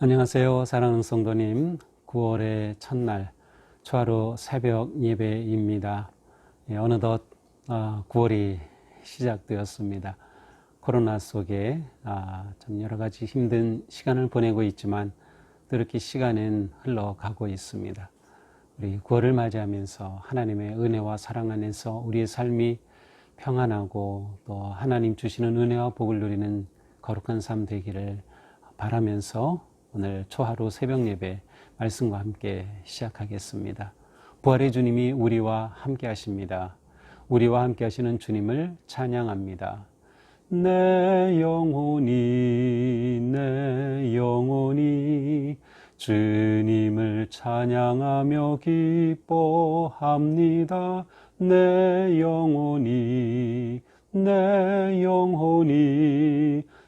안녕하세요. 사랑하는 성도님, 9월의 첫날 초하루 새벽 예배입니다. 어느덧 9월이 시작되었습니다. 코로나 속에 좀 여러 가지 힘든 시간을 보내고 있지만 또 이렇게 시간은 흘러가고 있습니다. 우리 9월을 맞이하면서 하나님의 은혜와 사랑 안에서 우리의 삶이 평안하고 또 하나님 주시는 은혜와 복을 누리는 거룩한 삶 되기를 바라면서 오늘 초하루 새벽 예배 말씀과 함께 시작하겠습니다. 부활의 주님이 우리와 함께 하십니다. 우리와 함께 하시는 주님을 찬양합니다. 내 영혼이 주님을 찬양하며 기뻐합니다. 내 영혼이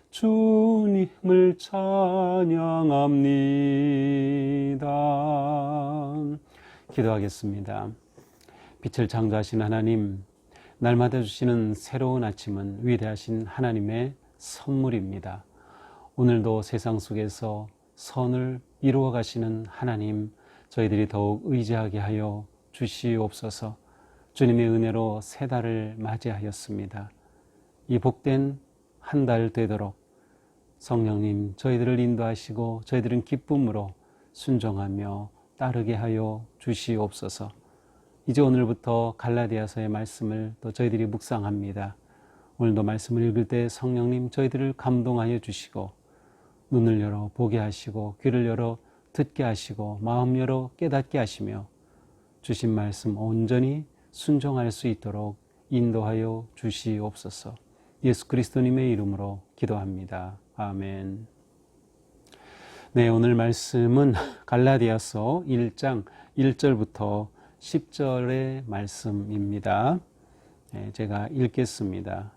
주님을 찬양합니다. 기도하겠습니다. 빛을 창조하신 하나님, 날마다 주시는 새로운 아침은 위대하신 하나님의 선물입니다. 오늘도 세상 속에서 선을 이루어 가시는 하나님, 저희들이 더욱 의지하게 하여 주시옵소서. 주님의 은혜로 새 달을 맞이하였습니다. 이 복된 한 달 되도록 성령님 저희들을 인도하시고 저희들은 기쁨으로 순종하며 따르게 하여 주시옵소서. 이제 오늘부터 갈라디아서의 말씀을 또 저희들이 묵상합니다. 오늘도 말씀을 읽을 때 성령님 저희들을 감동하여 주시고 눈을 열어 보게 하시고 귀를 열어 듣게 하시고 마음 열어 깨닫게 하시며 주신 말씀 온전히 순종할 수 있도록 인도하여 주시옵소서. 예수 그리스도님의 이름으로 기도합니다. 아멘. 네, 오늘 말씀은 갈라디아서 1장 1절부터 10절의 말씀입니다. 네, 제가 읽겠습니다.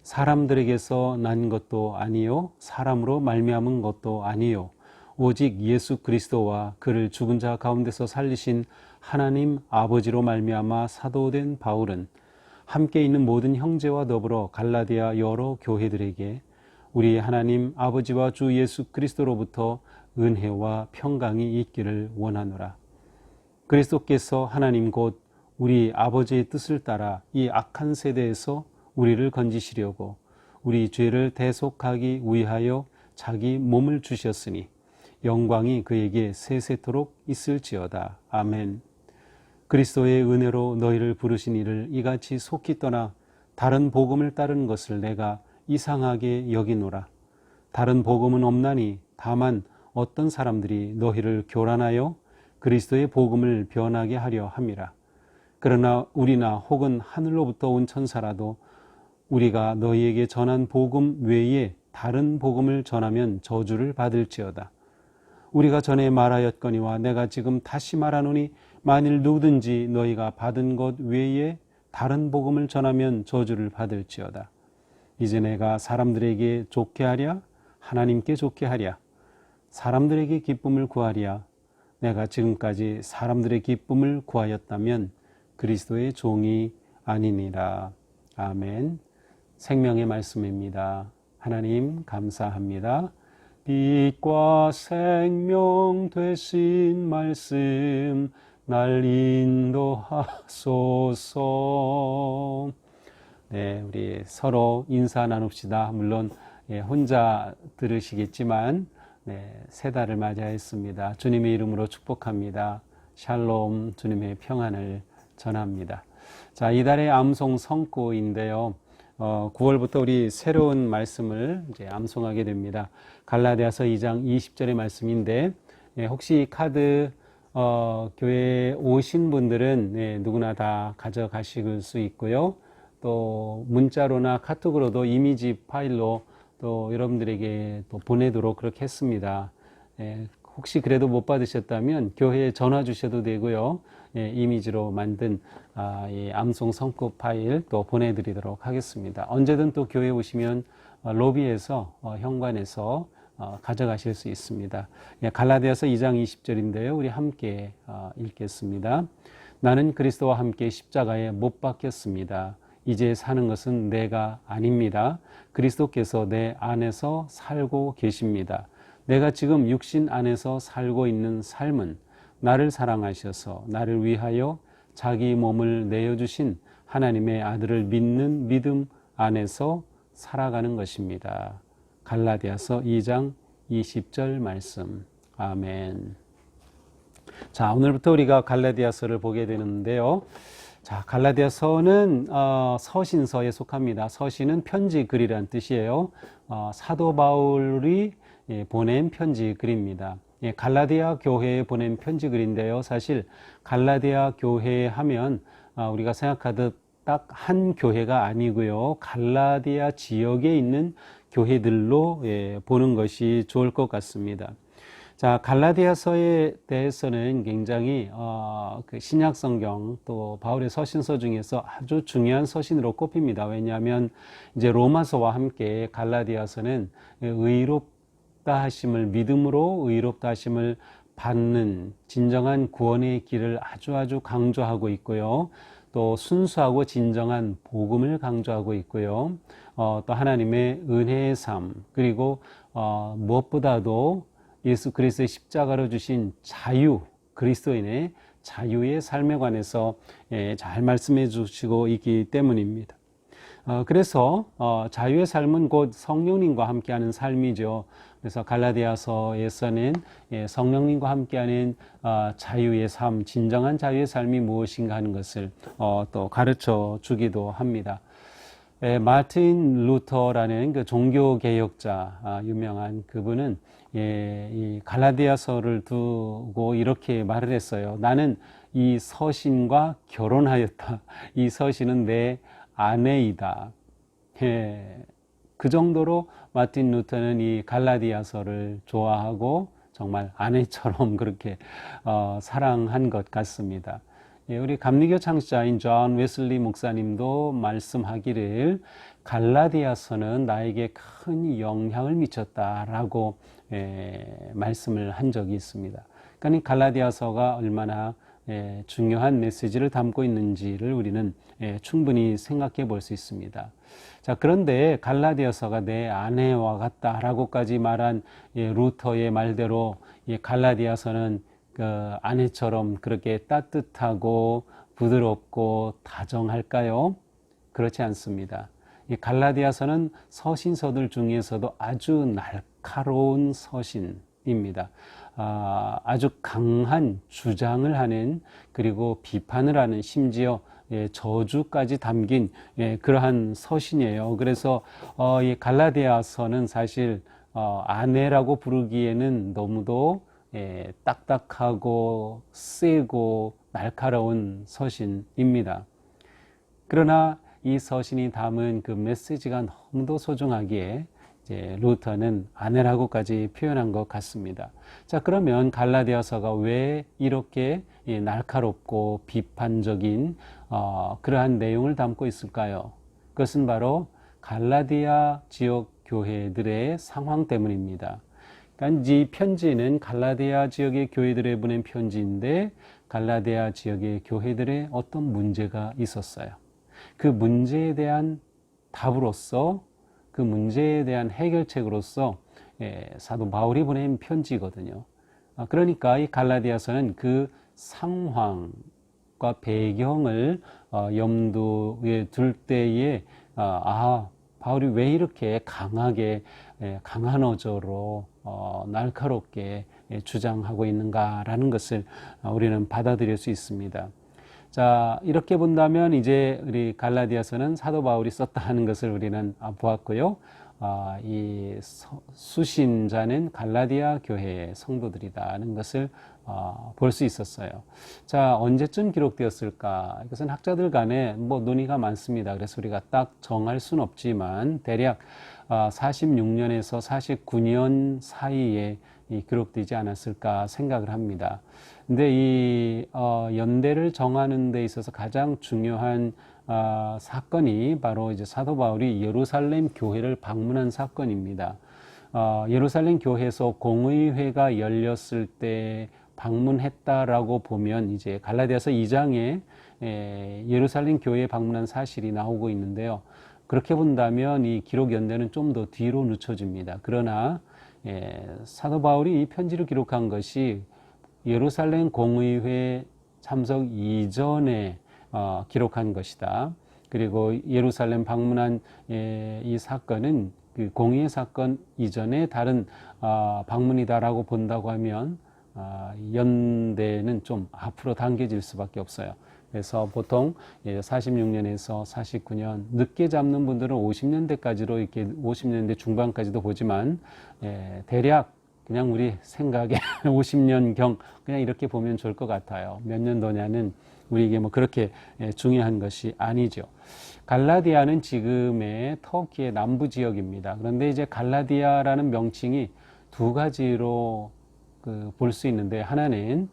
사람들에게서 난 것도 아니요 사람으로 말미암은 것도 아니요 오직 예수 그리스도와 그를 죽은 자 가운데서 살리신 하나님 아버지로 말미암아 사도된 바울은 함께 있는 모든 형제와 더불어 갈라디아 여러 교회들에게 우리 하나님 아버지와 주 예수 그리스도로부터 은혜와 평강이 있기를 원하노라. 그리스도께서 하나님 곧 우리 아버지의 뜻을 따라 이 악한 세대에서 우리를 건지시려고 우리 죄를 대속하기 위하여 자기 몸을 주셨으니 영광이 그에게 세세토록 있을지어다. 아멘. 그리스도의 은혜로 너희를 부르신 이를 이같이 속히 떠나 다른 복음을 따르는 것을 내가 이상하게 여기노라. 다른 복음은 없나니 다만 어떤 사람들이 너희를 교란하여 그리스도의 복음을 변하게 하려 함이라. 그러나 우리나 혹은 하늘로부터 온 천사라도 우리가 너희에게 전한 복음 외에 다른 복음을 전하면 저주를 받을지어다. 우리가 전에 말하였거니와 내가 지금 다시 말하노니 만일 누구든지 너희가 받은 것 외에 다른 복음을 전하면 저주를 받을지어다. 이제 내가 사람들에게 좋게 하랴 하나님께 좋게 하랴 사람들에게 기쁨을 구하랴 내가 지금까지 사람들의 기쁨을 구하였다면 그리스도의 종이 아니니라. 아멘. 생명의 말씀입니다. 하나님 감사합니다. 빛과 생명 되신 말씀 날 인도하소서. 네, 우리 서로 인사 나눕시다. 물론 혼자 들으시겠지만 새 달을 맞이하였습니다. 주님의 이름으로 축복합니다. 샬롬, 주님의 평안을 전합니다. 자, 이달의 암송 성구인데요. 9월부터 우리 새로운 말씀을 이제 암송하게 됩니다. 갈라디아서 2장 20절의 말씀인데 혹시 카드 교회에 오신 분들은 누구나 다 가져가실 수 있고요. 또 문자로나 카톡으로도 이미지 파일로 또 여러분들에게 또 보내도록 그렇게 했습니다. 혹시 그래도 못 받으셨다면 교회에 전화 주셔도 되고요. 이미지로 만든 이 암송 성구 파일 또 보내드리도록 하겠습니다. 언제든 또 교회에 오시면 로비에서 현관에서 가져가실 수 있습니다. 갈라디아서 2장 20절인데요. 우리 함께 읽겠습니다. 나는 그리스도와 함께 십자가에 못 박혔습니다. 이제 사는 것은 내가 아닙니다. 그리스도께서 내 안에서 살고 계십니다. 내가 지금 육신 안에서 살고 있는 삶은 나를 사랑하셔서 나를 위하여 자기 몸을 내어주신 하나님의 아들을 믿는 믿음 안에서 살아가는 것입니다. 갈라디아서 2장 20절 말씀. 아멘. 자, 오늘부터 우리가 갈라디아서를 보게 되는데요. 자, 갈라디아서는 서신서에 속합니다. 서신은 편지 글이란 뜻이에요. 사도 바울이 보낸 편지 글입니다. 갈라디아 교회에 보낸 편지 글인데요. 사실 갈라디아 교회 하면 우리가 생각하듯 딱 한 교회가 아니고요. 갈라디아 지역에 있는 교회들로 보는 것이 좋을 것 같습니다. 자, 갈라디아서에 대해서는 굉장히 그 신약 성경 또 바울의 서신서 중에서 아주 중요한 서신으로 꼽힙니다. 왜냐하면 이제 로마서와 함께 갈라디아서는 의롭다 하심을 믿음으로 의롭다 하심을 받는 진정한 구원의 길을 아주 강조하고 있고요. 또 순수하고 진정한 복음을 강조하고 있고요. 또 하나님의 은혜의 삶, 그리고 무엇보다도 예수 그리스도의 십자가로 주신 자유, 그리스도인의 자유의 삶에 관해서 잘 말씀해 주시고 있기 때문입니다. 그래서 자유의 삶은 곧 성령님과 함께하는 삶이죠. 그래서 갈라디아서에서는 성령님과 함께하는 자유의 삶, 진정한 자유의 삶이 무엇인가 하는 것을 또 가르쳐 주기도 합니다. 마틴 루터라는 그 종교 개혁자, 유명한 그분은 이 갈라디아서를 두고 이렇게 말을 했어요. 나는 이 서신과 결혼하였다. 이 서신은 내 아내이다. 그 정도로 마틴 루터는 이 갈라디아서를 좋아하고 정말 아내처럼 그렇게 사랑한 것 같습니다. 우리 감리교 창시자인 존 웨슬리 목사님도 말씀하기를 갈라디아서는 나에게 큰 영향을 미쳤다라고 말씀을 한 적이 있습니다. 그러니까 이 갈라디아서가 얼마나 중요한 메시지를 담고 있는지를 우리는 충분히 생각해 볼 수 있습니다. 자, 그런데 갈라디아서가 내 아내와 같다라고까지 말한 루터의 말대로 갈라디아서는 그 아내처럼 그렇게 따뜻하고 부드럽고 다정할까요? 그렇지 않습니다. 이 갈라디아서는 서신서들 중에서도 아주 날카로운 서신입니다. 아주 강한 주장을 하는, 그리고 비판을 하는, 심지어 저주까지 담긴 그러한 서신이에요. 그래서 이 갈라디아서는 사실 아내라고 부르기에는 너무도 딱딱하고 세고 날카로운 서신입니다. 그러나 이 서신이 담은 그 메시지가 너무도 소중하기에 이제 루터는 아내라고까지 표현한 것 같습니다. 자, 그러면 갈라디아서가 왜 이렇게 날카롭고 비판적인 그러한 내용을 담고 있을까요? 그것은 바로 갈라디아 지역 교회들의 상황 때문입니다. 그러니까 이 편지는 갈라디아 지역의 교회들에 보낸 편지인데 갈라디아 지역의 교회들의 어떤 문제가 있었어요. 그 문제에 대한 답으로서, 그 문제에 대한 해결책으로서 사도 바울이 보낸 편지거든요. 그러니까 이 갈라디아서는 그 상황과 배경을 염두에 둘 때에 바울이 왜 이렇게 강하게 강한 어조로 날카롭게 주장하고 있는가라는 것을 우리는 받아들일 수 있습니다. 자, 이렇게 본다면 이제 우리 갈라디아서는 사도 바울이 썼다 하는 것을 우리는 보았고요. 이 수신자는 갈라디아 교회의 성도들이다는 것을 볼 수 있었어요. 자, 언제쯤 기록되었을까? 이것은 학자들 간에 논의가 많습니다. 그래서 우리가 딱 정할 수는 없지만 대략 46년에서 49년 사이에 기록되지 않았을까 생각을 합니다. 근데 이 연대를 정하는 데 있어서 가장 중요한 사건이 바로 이제 사도 바울이 예루살렘 교회를 방문한 사건입니다. 예루살렘 교회에서 공의회가 열렸을 때 방문했다라고 보면 이제 갈라디아서 2장에 예루살렘 교회에 방문한 사실이 나오고 있는데요. 그렇게 본다면 이 기록 연대는 좀 더 뒤로 늦춰집니다. 그러나 사도 바울이 이 편지를 기록한 것이 예루살렘 공의회 참석 이전에 기록한 것이다. 그리고 예루살렘 방문한 이 사건은 그 공의회 사건 이전에 다른 방문이다라고 본다고 하면 연대는 좀 앞으로 당겨질 수밖에 없어요. 그래서 보통 46년에서 49년 늦게 잡는 분들은 50년대까지로 이렇게 50년대 중반까지도 보지만 대략 그냥 우리 생각에 50년경 그냥 이렇게 보면 좋을 것 같아요. 몇 년도냐는 우리에게 뭐 그렇게 중요한 것이 아니죠. 갈라디아는 지금의 터키의 남부 지역입니다. 그런데 이제 갈라디아라는 명칭이 두 가지로 볼 수 있는데, 하나는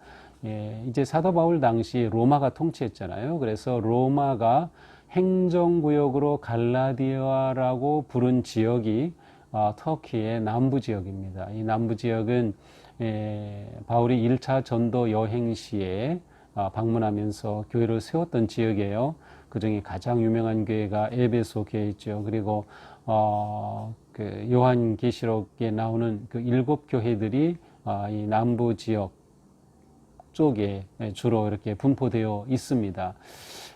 이제 사도 바울 당시 로마가 통치했잖아요. 그래서 로마가 행정구역으로 갈라디아라고 부른 지역이 터키의 남부 지역입니다. 이 남부 지역은 바울이 1차 전도 여행 시에 방문하면서 교회를 세웠던 지역이에요. 그 중에 가장 유명한 교회가 에베소 교회있죠. 그리고 그 요한계시록에 나오는 그 7교회들이 이 남부 지역 쪽에 주로 이렇게 분포되어 있습니다.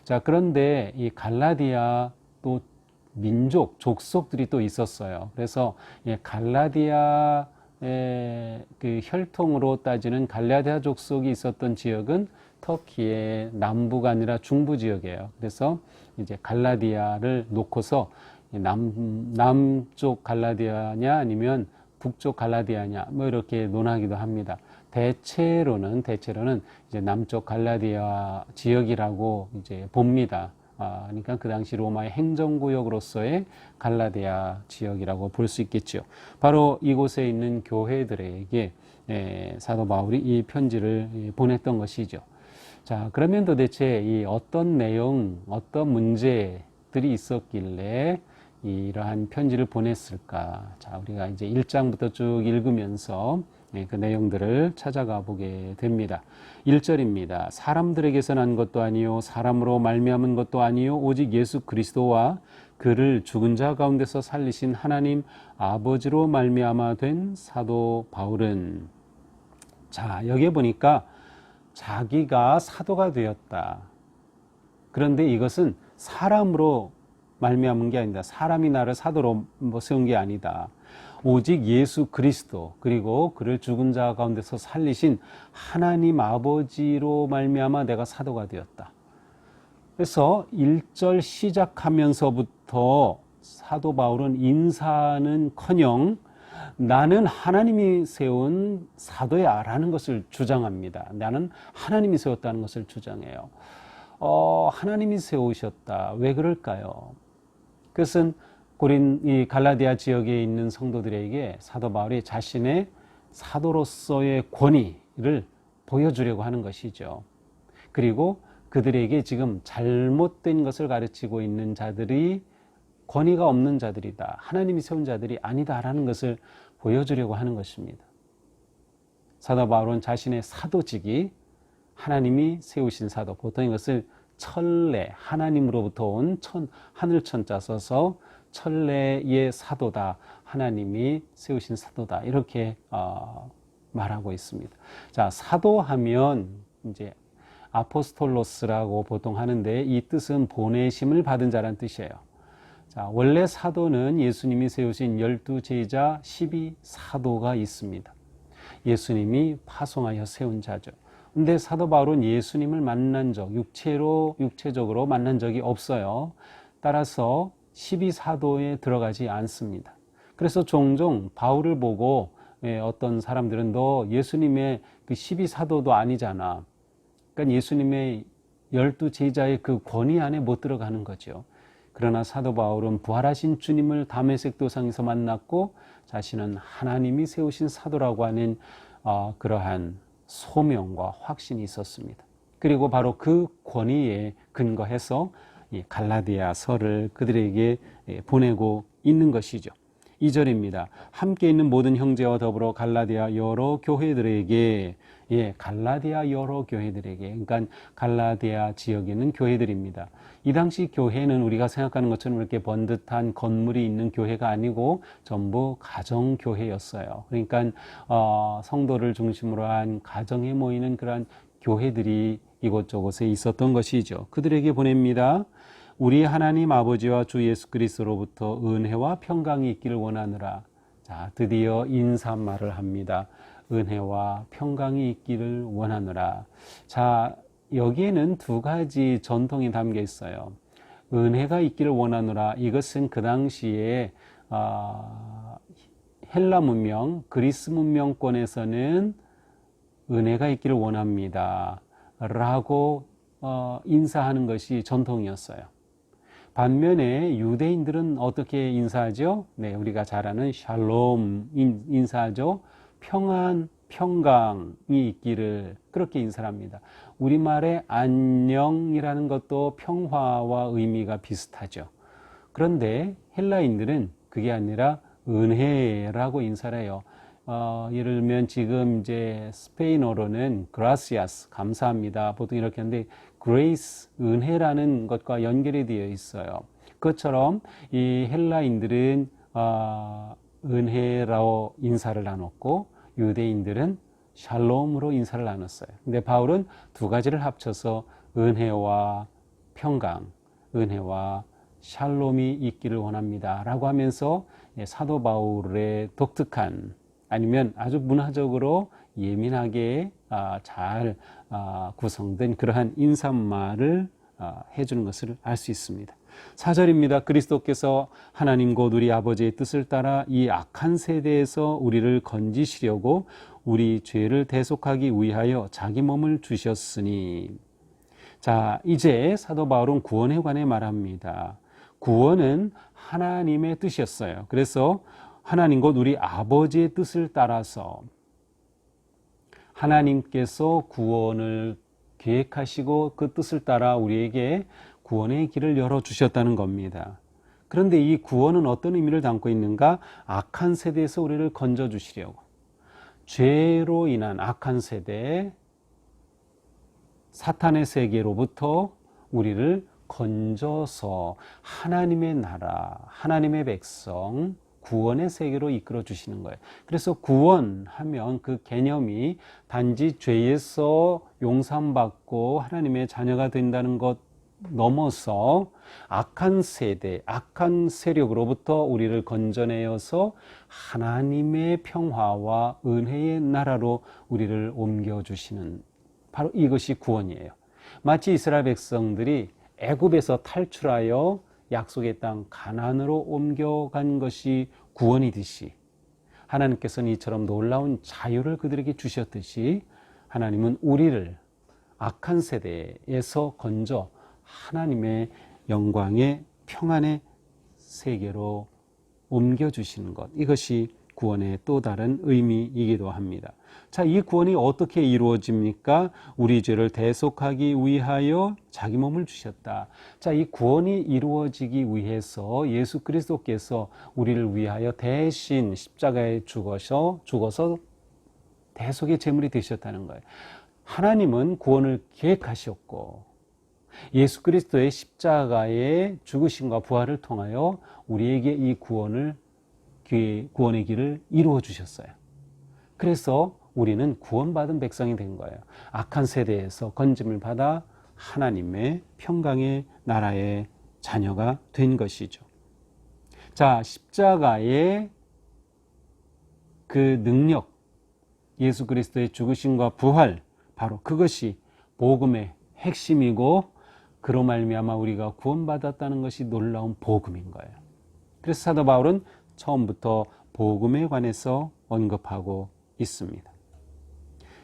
자, 그런데 이 갈라디아 또 민족, 족속들이 또 있었어요. 그래서 갈라디아의 그 혈통으로 따지는 갈라디아 족속이 있었던 지역은 터키의 남부가 아니라 중부 지역이에요. 그래서 이제 갈라디아를 놓고서 남쪽 갈라디아냐 아니면 북쪽 갈라디아냐 뭐 이렇게 논하기도 합니다. 대체로는 이제 남쪽 갈라디아 지역이라고 이제 봅니다. 그러니까 그 당시 로마의 행정구역으로서의 갈라디아 지역이라고 볼 수 있겠죠. 바로 이곳에 있는 교회들에게 사도 바울이 이 편지를 보냈던 것이죠. 자, 그러면 도대체 이 어떤 내용, 어떤 문제들이 있었길래 이러한 편지를 보냈을까? 자, 우리가 이제 1장부터 쭉 읽으면서 그 내용들을 찾아가 보게 됩니다. 1절입니다. 사람들에게서 난 것도 아니요 사람으로 말미암은 것도 아니요 오직 예수 그리스도와 그를 죽은 자 가운데서 살리신 하나님 아버지로 말미암아 된 사도 바울은, 자, 여기에 보니까 자기가 사도가 되었다. 그런데 이것은 사람으로 말미암은 게 아니다. 사람이 나를 사도로 세운 게 아니다. 오직 예수 그리스도, 그리고 그를 죽은 자 가운데서 살리신 하나님 아버지로 말미암아 내가 사도가 되었다. 그래서 1절 시작하면서부터 사도 바울은 인사는커녕 나는 하나님이 세운 사도야 라는 것을 주장합니다. 나는 하나님이 세웠다는 것을 주장해요. 하나님이 세우셨다. 왜 그럴까요? 그것은 이 갈라디아 지역에 있는 성도들에게 사도 바울이 자신의 사도로서의 권위를 보여주려고 하는 것이죠. 그리고 그들에게 지금 잘못된 것을 가르치고 있는 자들이 권위가 없는 자들이다. 하나님이 세운 자들이 아니다라는 것을 보여주려고 하는 것입니다. 사도 바울은 자신의 사도직이 하나님이 세우신 사도, 보통 이것을 천례, 하나님으로부터 온 하늘 천자 써서 천례의 사도다, 하나님이 세우신 사도다, 이렇게 말하고 있습니다. 자, 사도하면 이제 아포스톨로스라고 보통 하는데 이 뜻은 보내심을 받은 자란 뜻이에요. 자, 원래 사도는 예수님이 세우신 12제자 12사도가 있습니다. 예수님이 파송하여 세운 자죠. 근데 사도 바울은 예수님을 만난 적, 육체적으로 만난 적이 없어요. 따라서 12사도에 들어가지 않습니다. 그래서 종종 바울을 보고 어떤 사람들은 너 예수님의 그 12사도도 아니잖아. 그러니까 예수님의 12제자의 그 권위 안에 못 들어가는 거죠. 그러나 사도 바울은 부활하신 주님을 다메섹 도상에서 만났고 자신은 하나님이 세우신 사도라고 하는 그러한 소명과 확신이 있었습니다. 그리고 바로 그 권위에 근거해서 이 갈라디아서를 그들에게 보내고 있는 것이죠. 2절입니다. 함께 있는 모든 형제와 더불어 갈라디아 여러 교회들에게, 갈라디아 여러 교회들에게, 그러니까 갈라디아 지역에 있는 교회들입니다. 이 당시 교회는 우리가 생각하는 것처럼 이렇게 번듯한 건물이 있는 교회가 아니고 전부 가정교회였어요. 그러니까 성도를 중심으로 한 가정에 모이는 그러한 교회들이 이곳저곳에 있었던 것이죠. 그들에게 보냅니다. 우리 하나님 아버지와 주 예수 그리스도로부터 은혜와 평강이 있기를 원하노라. 자, 드디어 인사말을 합니다. 은혜와 평강이 있기를 원하노라. 자, 여기에는 두 가지 전통이 담겨 있어요. 은혜가 있기를 원하노라. 이것은 그 당시에 헬라 문명, 그리스 문명권에서는 은혜가 있기를 원합니다 라고 인사하는 것이 전통이었어요. 반면에 유대인들은 어떻게 인사하죠? 네, 우리가 잘 아는 샬롬 인사하죠. 평안, 평강이 있기를, 그렇게 인사를 합니다. 우리말의 안녕이라는 것도 평화와 의미가 비슷하죠. 그런데 헬라인들은 그게 아니라 은혜라고 인사를 해요. 예를 들면 지금 이제 스페인어로는 gracias, 감사합니다. 보통 이렇게 하는데 grace, 은혜라는 것과 연결이 되어 있어요. 그것처럼 이 헬라인들은 은혜라고 인사를 나눴고 유대인들은 샬롬으로 인사를 나눴어요. 근데 바울은 두 가지를 합쳐서 은혜와 평강, 은혜와 샬롬이 있기를 원합니다 라고 하면서 사도 바울의 독특한, 아니면 아주 문화적으로 예민하게 잘 구성된 그러한 인사말을 해주는 것을 알 수 있습니다. 4절입니다. 그리스도께서 하나님 곧 우리 아버지의 뜻을 따라 이 악한 세대에서 우리를 건지시려고 우리 죄를 대속하기 위하여 자기 몸을 주셨으니. 자, 이제 사도 바울은 구원에 관해 말합니다. 구원은 하나님의 뜻이었어요. 그래서 하나님 곧 우리 아버지의 뜻을 따라서 하나님께서 구원을 계획하시고 그 뜻을 따라 우리에게 구원의 길을 열어주셨다는 겁니다. 그런데 이 구원은 어떤 의미를 담고 있는가? 악한 세대에서 우리를 건져주시려고. 죄로 인한 악한 세대, 사탄의 세계로부터 우리를 건져서 하나님의 나라, 하나님의 백성, 구원의 세계로 이끌어 주시는 거예요. 그래서 구원하면 그 개념이 단지 죄에서 용서받고 하나님의 자녀가 된다는 것 넘어서 악한 세대, 악한 세력으로부터 우리를 건져내어서 하나님의 평화와 은혜의 나라로 우리를 옮겨주시는, 바로 이것이 구원이에요. 마치 이스라엘 백성들이 애굽에서 탈출하여 약속의 땅 가나안으로 옮겨간 것이 구원이듯이, 하나님께서는 이처럼 놀라운 자유를 그들에게 주셨듯이 하나님은 우리를 악한 세대에서 건져 하나님의 영광의 평안의 세계로 옮겨주시는 것, 이것이 구원의 또 다른 의미이기도 합니다. 자, 이 구원이 어떻게 이루어집니까? 우리 죄를 대속하기 위하여 자기 몸을 주셨다. 자, 이 구원이 이루어지기 위해서 예수 그리스도께서 우리를 위하여 대신 십자가에 죽어서 대속의 제물이 되셨다는 거예요. 하나님은 구원을 계획하셨고 예수 그리스도의 십자가의 죽으심과 부활을 통하여 우리에게 이 구원의 길을 이루어 주셨어요. 그래서 우리는 구원받은 백성이 된 거예요. 악한 세대에서 건짐을 받아 하나님의 평강의 나라의 자녀가 된 것이죠. 자, 십자가의 그 능력, 예수 그리스도의 죽으심과 부활, 바로 그것이 복음의 핵심이고 그로 말미암아 우리가 구원받았다는 것이 놀라운 복음인 거예요. 그래서 사도 바울은 처음부터 복음에 관해서 언급하고 있습니다.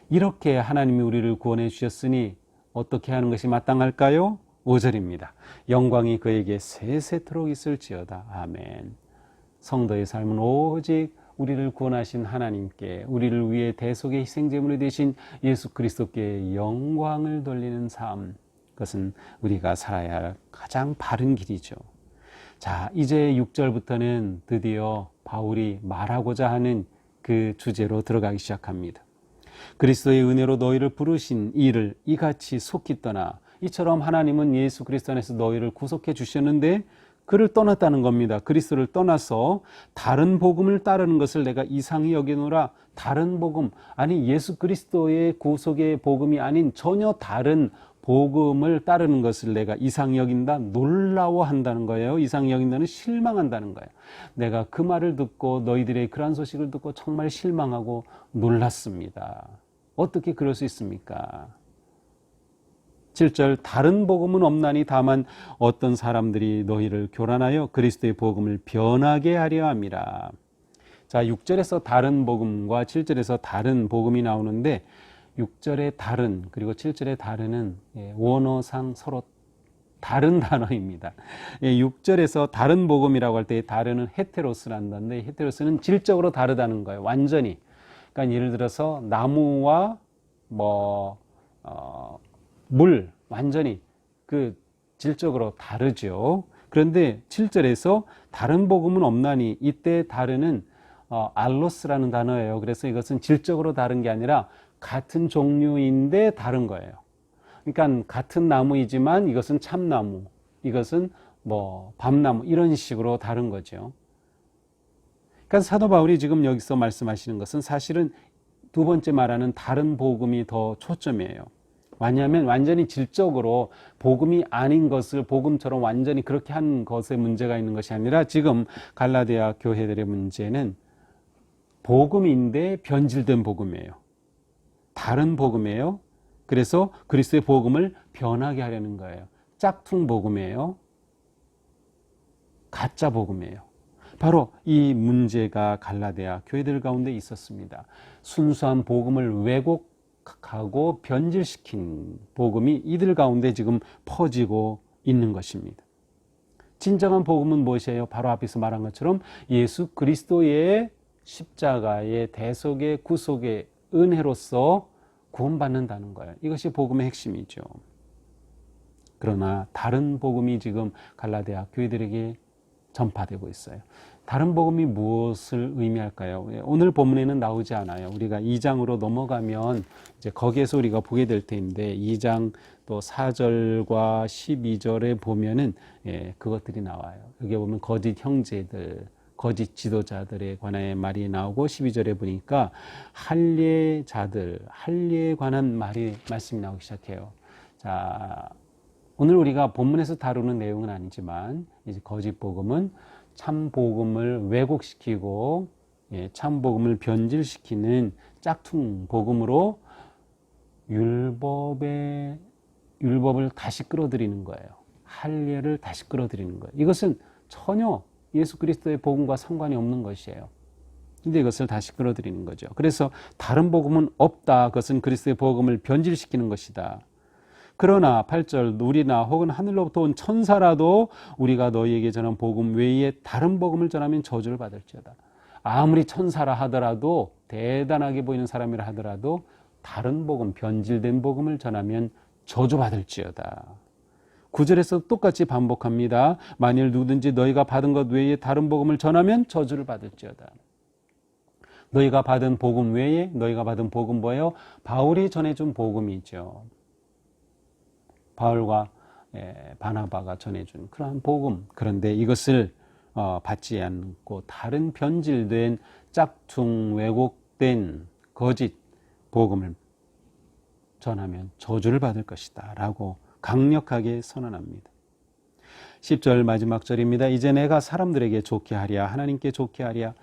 이렇게 하나님이 우리를 구원해 주셨으니 어떻게 하는 것이 마땅할까요? 5절입니다. 영광이 그에게 세세토록 있을지어다. 아멘. 성도의 삶은 오직 우리를 구원하신 하나님께, 우리를 위해 대속의 희생제물이 되신 예수 그리스도께 영광을 돌리는 삶, 그것은 우리가 살아야 할 가장 바른 길이죠. 자, 이제 6절부터는 드디어 바울이 말하고자 하는 그 주제로 들어가기 시작합니다. 그리스도의 은혜로 너희를 부르신 이를 이같이 속히 떠나. 이처럼 하나님은 예수 그리스도 안에서 너희를 구속해 주셨는데 그를 떠났다는 겁니다. 그리스도를 떠나서 다른 복음을 따르는 것을 내가 이상히 여기노라. 다른 복음, 아니 예수 그리스도의 구속의 복음이 아닌 전혀 다른 복음을 따르는 것을 내가 이상히 여긴다, 놀라워한다는 거예요. 이상히 여긴다는 실망한다는 거예요. 내가 그 말을 듣고 너희들의 그러한 소식을 듣고 정말 실망하고 놀랐습니다. 어떻게 그럴 수 있습니까? 7절 다른 복음은 없나니 다만 어떤 사람들이 너희를 교란하여 그리스도의 복음을 변하게 하려 함이라. 자, 6절에서 다른 복음과 7절에서 다른 복음이 나오는데 6절의 다른 그리고 7절의 다른은 원어상 서로 다른 단어입니다. 6절에서 다른 복음이라고 할 때 다른은 헤테로스라는 단어인데 헤테로스는 질적으로 다르다는 거예요. 완전히. 그러니까 예를 들어서 나무와 물 완전히 그 질적으로 다르죠. 그런데 7절에서 다른 복음은 없나니 이때 다른은 알로스라는 단어예요. 그래서 이것은 질적으로 다른 게 아니라 같은 종류인데 다른 거예요. 그러니까 같은 나무이지만 이것은 참나무, 이것은 밤나무 이런 식으로 다른 거죠. 그러니까 사도 바울이 지금 여기서 말씀하시는 것은 사실은 두 번째 말하는 다른 복음이 더 초점이에요. 왜냐하면 완전히 질적으로 복음이 아닌 것을 복음처럼 완전히 그렇게 한 것에 문제가 있는 것이 아니라 지금 갈라디아 교회들의 문제는 복음인데 변질된 복음이에요. 다른 복음이에요. 그래서 그리스도의 복음을 변하게 하려는 거예요. 짝퉁 복음이에요. 가짜 복음이에요. 바로 이 문제가 갈라디아 교회들 가운데 있었습니다. 순수한 복음을 왜곡하고 변질시킨 복음이 이들 가운데 지금 퍼지고 있는 것입니다. 진정한 복음은 무엇이에요? 바로 앞에서 말한 것처럼 예수 그리스도의 십자가의 대속의 구속의 은혜로서 구원받는다는 거예요. 이것이 복음의 핵심이죠. 그러나 다른 복음이 지금 갈라디아 교회들에게 전파되고 있어요. 다른 복음이 무엇을 의미할까요? 오늘 본문에는 나오지 않아요. 우리가 2장으로 넘어가면 이제 거기에서 우리가 보게 될 텐데 2장 또 4절과 12절에 보면은 그것들이 나와요. 여기 보면 거짓 형제들, 거짓 지도자들에 관한 말이 나오고 12절에 보니까 할례자들, 할례에 관한 말씀이 나오기 시작해요. 자, 오늘 우리가 본문에서 다루는 내용은 아니지만 이제 거짓 복음은 참 복음을 왜곡시키고 참 복음을 변질시키는 짝퉁 복음으로 율법을 다시 끌어들이는 거예요. 할례를 다시 끌어들이는 거예요. 이것은 전혀 예수 그리스도의 복음과 상관이 없는 것이에요. 근데 이것을 다시 끌어들이는 거죠. 그래서 다른 복음은 없다. 그것은 그리스도의 복음을 변질시키는 것이다. 그러나 8절 우리나 혹은 하늘로부터 온 천사라도 우리가 너희에게 전한 복음 외에 다른 복음을 전하면 저주를 받을지어다. 아무리 천사라 하더라도 대단하게 보이는 사람이라 하더라도 다른 복음, 변질된 복음을 전하면 저주받을지어다. 9절에서 똑같이 반복합니다. 만일 누구든지 너희가 받은 것 외에 다른 복음을 전하면 저주를 받을지어다. 너희가 받은 복음 외에 너희가 받은 복음 뭐예요? 바울이 전해준 복음이죠. 바울과 바나바가 전해준 그러한 복음. 그런데 이것을 받지 않고 다른 변질된 짝퉁 왜곡된 거짓 복음을 전하면 저주를 받을 것이다 라고 강력하게 선언합니다. 10절 마지막 절입니다. 이제 내가 사람들에게 좋게 하랴 하나님께 좋게 하랴.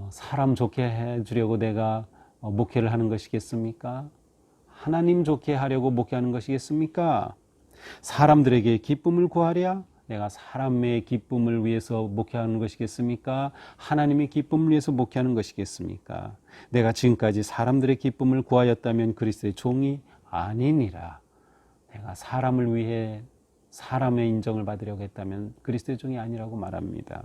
사람 좋게 해주려고 내가 목회를 하는 것이겠습니까? 하나님 좋게 하려고 목회하는 것이겠습니까? 사람들에게 기쁨을 구하랴? 내가 사람의 기쁨을 위해서 목회하는 것이겠습니까? 하나님의 기쁨을 위해서 목회하는 것이겠습니까? 내가 지금까지 사람들의 기쁨을 구하였다면 그리스도의 종이 아니니라. 내가 사람을 위해 사람의 인정을 받으려고 했다면 그리스도의 종이 아니라고 말합니다.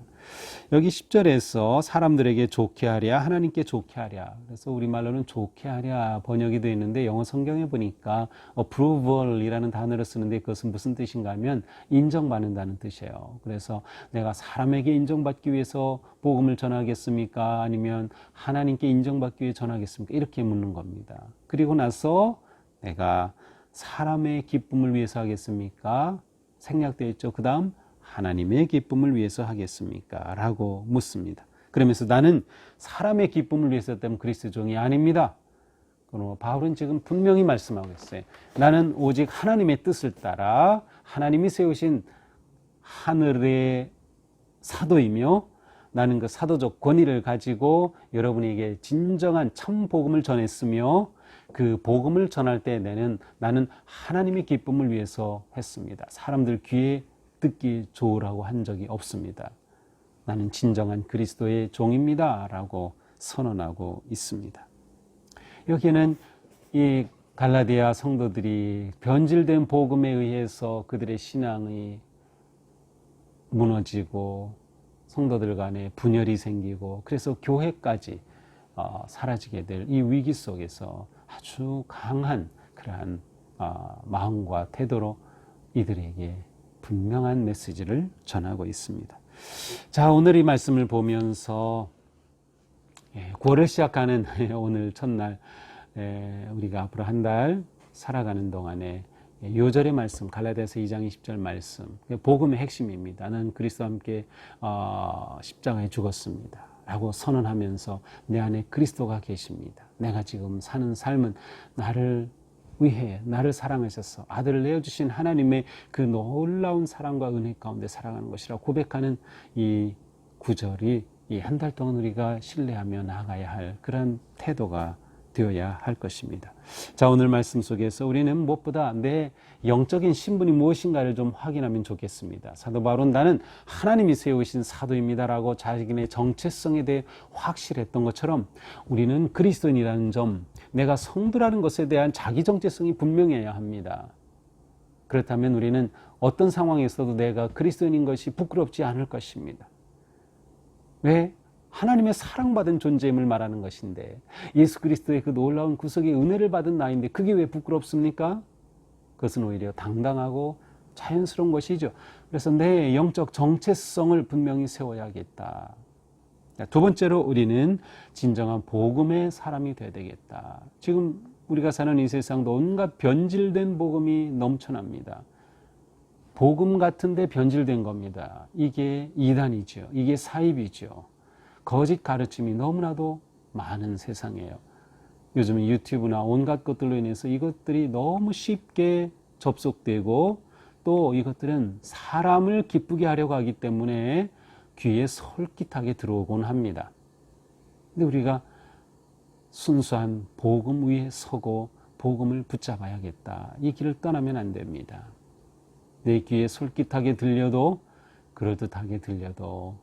여기 10절에서 사람들에게 좋게 하랴 하나님께 좋게 하랴, 그래서 우리말로는 좋게 하랴 번역이 되어 있는데 영어 성경에 보니까 approval이라는 단어를 쓰는데 그것은 무슨 뜻인가 하면 인정받는다는 뜻이에요. 그래서 내가 사람에게 인정받기 위해서 복음을 전하겠습니까? 아니면 하나님께 인정받기 위해 전하겠습니까? 이렇게 묻는 겁니다. 그리고 나서 내가 사람의 기쁨을 위해서 하겠습니까? 생략되어 있죠. 그 다음 하나님의 기쁨을 위해서 하겠습니까? 라고 묻습니다. 그러면서 나는 사람의 기쁨을 위해서 했다면 그리스도 종이 아닙니다. 그러나 바울은 지금 분명히 말씀하고 있어요. 나는 오직 하나님의 뜻을 따라 하나님이 세우신 하늘의 사도이며 나는 그 사도적 권위를 가지고 여러분에게 진정한 참 복음을 전했으며 그 복음을 전할 때 나는 하나님의 기쁨을 위해서 했습니다. 사람들 귀에 듣기 좋으라고 한 적이 없습니다. 나는 진정한 그리스도의 종입니다 라고 선언하고 있습니다. 여기에는 이 갈라디아 성도들이 변질된 복음에 의해서 그들의 신앙이 무너지고 성도들 간에 분열이 생기고 그래서 교회까지 사라지게 될 이 위기 속에서 아주 강한 그러한 마음과 태도로 이들에게 분명한 메시지를 전하고 있습니다. 자, 오늘 이 말씀을 보면서 9월을 시작하는 오늘 첫날, 우리가 앞으로 한 달 살아가는 동안에 요절의 말씀, 갈라디아서 2장 20절 말씀, 복음의 핵심입니다. 나는 그리스도와 함께 십자가에 죽었습니다 라고 선언하면서 내 안에 그리스도가 계십니다. 내가 지금 사는 삶은 나를 위해 나를 사랑하셔서 아들을 내어주신 하나님의 그 놀라운 사랑과 은혜 가운데 살아가는 것이라 고백하는 이 구절이 이 한 달 동안 우리가 신뢰하며 나아가야 할 그런 태도가 되어야 할 것입니다. 자, 오늘 말씀 속에서 우리는 무엇보다 내 영적인 신분이 무엇인가를 좀 확인하면 좋겠습니다. 사도 바울은 나는 하나님이 세우신 사도입니다라고 자신의 정체성에 대해 확실했던 것처럼 우리는 그리스도인이라는 점, 내가 성도라는 것에 대한 자기 정체성이 분명해야 합니다. 그렇다면 우리는 어떤 상황에서도 내가 그리스도인인 것이 부끄럽지 않을 것입니다. 왜? 하나님의 사랑받은 존재임을 말하는 것인데, 예수 그리스도의 그 놀라운 구속의 은혜를 받은 나인데 그게 왜 부끄럽습니까? 그것은 오히려 당당하고 자연스러운 것이죠. 그래서 내 영적 정체성을 분명히 세워야겠다. 두 번째로 우리는 진정한 복음의 사람이 되어야 되겠다. 지금 우리가 사는 이 세상도 온갖 변질된 복음이 넘쳐납니다. 복음 같은데 변질된 겁니다. 이게 이단이죠. 이게 사입이죠. 거짓 가르침이 너무나도 많은 세상이에요. 요즘은 유튜브나 온갖 것들로 인해서 이것들이 너무 쉽게 접속되고 또 이것들은 사람을 기쁘게 하려고 하기 때문에 귀에 솔깃하게 들어오곤 합니다. 근데 우리가 순수한 복음 위에 서고 복음을 붙잡아야겠다. 이 길을 떠나면 안 됩니다. 내 귀에 솔깃하게 들려도 그럴듯하게 들려도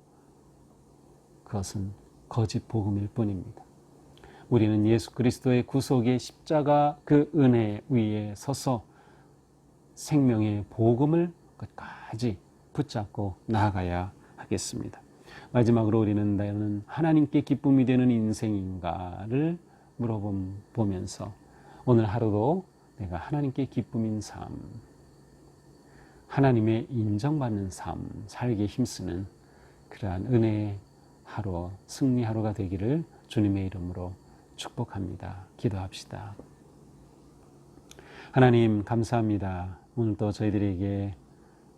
그것은 거짓 복음일 뿐입니다. 우리는 예수 그리스도의 구속의 십자가 그 은혜 위에 서서 생명의 복음을 끝까지 붙잡고 나아가야 하겠습니다. 마지막으로 우리는 나는 하나님께 기쁨이 되는 인생인가를 물어보면서 오늘 하루도 내가 하나님께 기쁨인 삶, 하나님의 인정받는 삶, 살기 힘쓰는 그러한 은혜의 하루, 승리 하루가 되기를 주님의 이름으로 축복합니다. 기도합시다. 하나님 감사합니다. 오늘도 저희들에게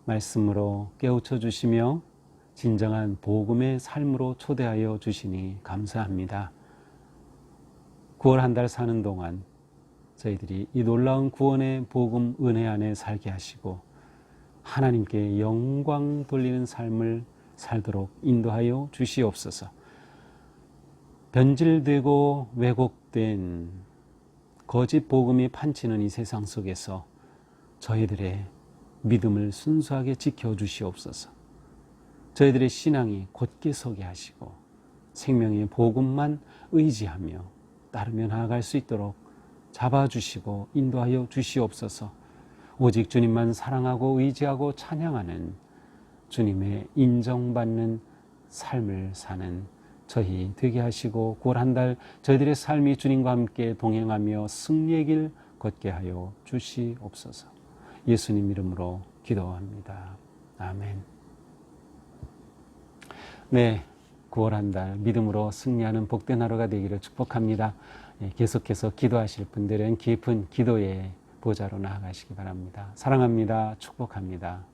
말씀으로 깨우쳐 주시며 진정한 복음의 삶으로 초대하여 주시니 감사합니다. 9월 한 달 사는 동안 저희들이 이 놀라운 구원의 복음 은혜 안에 살게 하시고 하나님께 영광 돌리는 삶을 살도록 인도하여 주시옵소서. 변질되고 왜곡된 거짓 복음이 판치는 이 세상 속에서 저희들의 믿음을 순수하게 지켜주시옵소서. 저희들의 신앙이 곧게 서게 하시고 생명의 복음만 의지하며 따르며 나아갈 수 있도록 잡아주시고 인도하여 주시옵소서. 오직 주님만 사랑하고 의지하고 찬양하는 주님의 인정받는 삶을 사는 저희 되게 하시고 9월 한 달 저희들의 삶이 주님과 함께 동행하며 승리의 길 걷게 하여 주시옵소서. 예수님 이름으로 기도합니다. 아멘. 네, 9월 한 달 믿음으로 승리하는 복된 하루가 되기를 축복합니다. 계속해서 기도하실 분들은 깊은 기도의 보좌로 나아가시기 바랍니다. 사랑합니다. 축복합니다.